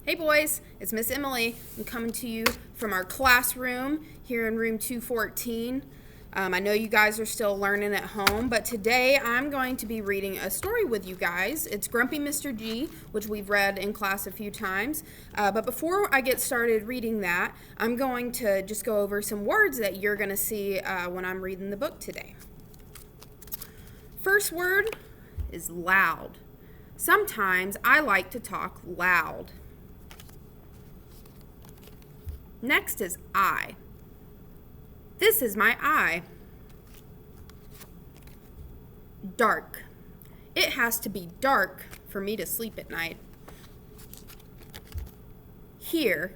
Hey boys, it's Miss Emily. I'm coming to you from our classroom here in room 214. I know you guys are still learning at home, but today I'm going to be reading a story with you guys. It's Grumpy Mr. G, which we've read in class a few times. But before I get started reading that, I'm going to just go over some words that you're going to see when I'm reading the book today. First word is loud. Sometimes I like to talk loud. Next is eye. This is my eye. Dark. It has to be dark for me to sleep at night. Hear.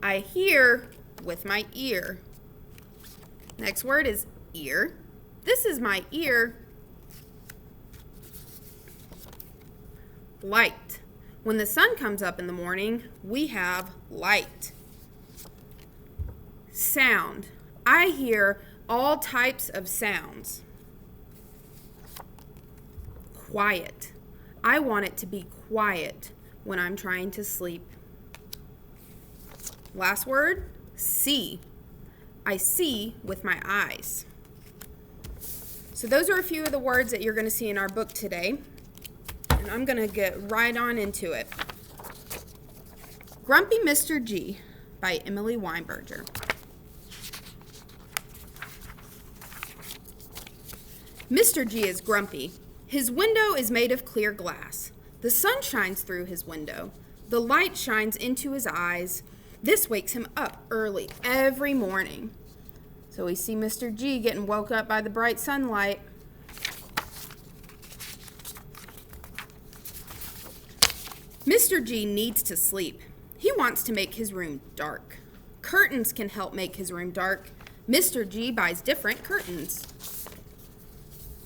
I hear with my ear. Next word is ear. This is my ear. Light. When the sun comes up in the morning, we have light. Sound. I hear all types of sounds. Quiet. I want it to be quiet when I'm trying to sleep. Last word, see. I see with my eyes. So those are a few of the words that you're going to see in our book today. And I'm going to get right on into it. Grumpy Mr. G by Emily Weinberger. Mr. G is grumpy. His window is made of clear glass. The sun shines through his window. The light shines into his eyes. This wakes him up early every morning. So we see Mr. G getting woke up by the bright sunlight. Mr. G needs to sleep. He wants to make his room dark. Curtains can help make his room dark. Mr. G buys different curtains.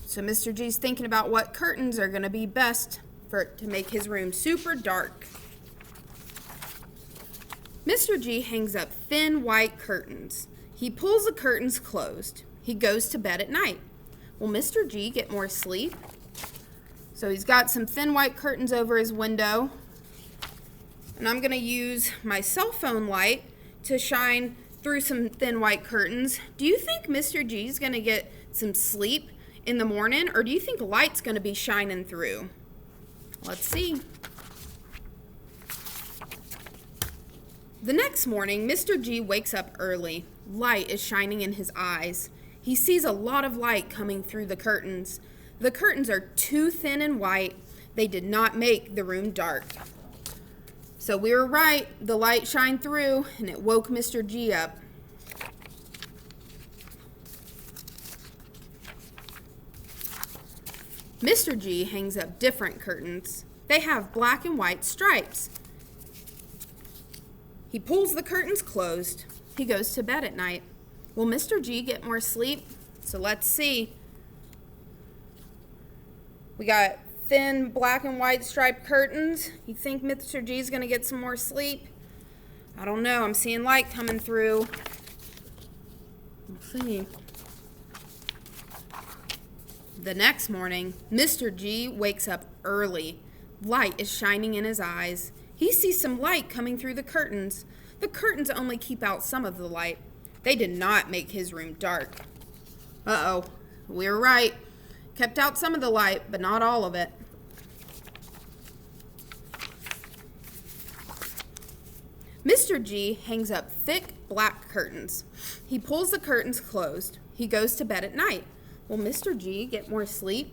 So Mr. G's thinking about what curtains are going to be best to make his room super dark. Mr. G hangs up thin white curtains. He pulls the curtains closed. He goes to bed at night. Will Mr. G get more sleep? So he's got some thin white curtains over his window. And I'm going to use my cell phone light to shine through some thin white curtains. Do you think Mr. G's going to get some sleep in the morning, or do you think light's going to be shining through? Let's see. The next morning, Mr. G wakes up early. Light is shining in his eyes. He sees a lot of light coming through the curtains. The curtains are too thin and white. They did not make the room dark. So we were right. The light shined through, and it woke Mr. G up. Mr. G hangs up different curtains. They have black and white stripes. He pulls the curtains closed. He goes to bed at night. Will Mr. G get more sleep? So let's see. We got thin black and white striped curtains. You think Mr. G is going to get some more sleep? I don't know. I'm seeing light coming through. Let's see. The next morning, Mr. G wakes up early. Light is shining in his eyes. He sees some light coming through the curtains. The curtains only keep out some of the light. They did not make his room dark. Uh-oh, we were right. Kept out some of the light, but not all of it. Mr. G hangs up thick black curtains. He pulls the curtains closed. He goes to bed at night. Will Mr. G get more sleep?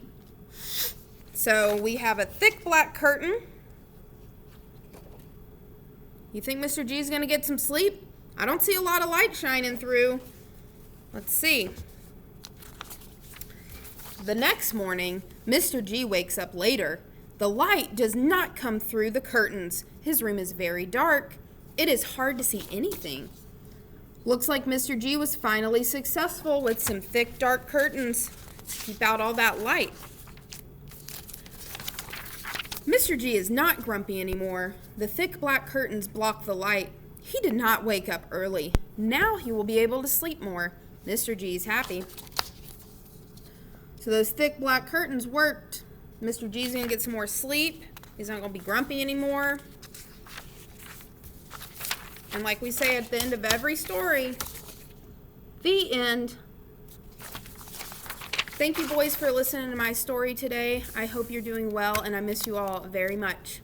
So we have a thick black curtain. You think Mr. G is going to get some sleep? I don't see a lot of light shining through. Let's see. The next morning, Mr. G wakes up later. The light does not come through the curtains. His room is very dark. It is hard to see anything. Looks like Mr. G was finally successful with some thick, dark curtains to keep out all that light. Mr. G is not grumpy anymore. The thick black curtains block the light. He did not wake up early. Now he will be able to sleep more. Mr. G is happy. So those thick black curtains worked. Mr. G's going to get some more sleep. He's not going to be grumpy anymore. And like we say at the end of every story, the end. Thank you, boys, for listening to my story today. I hope you're doing well, and I miss you all very much.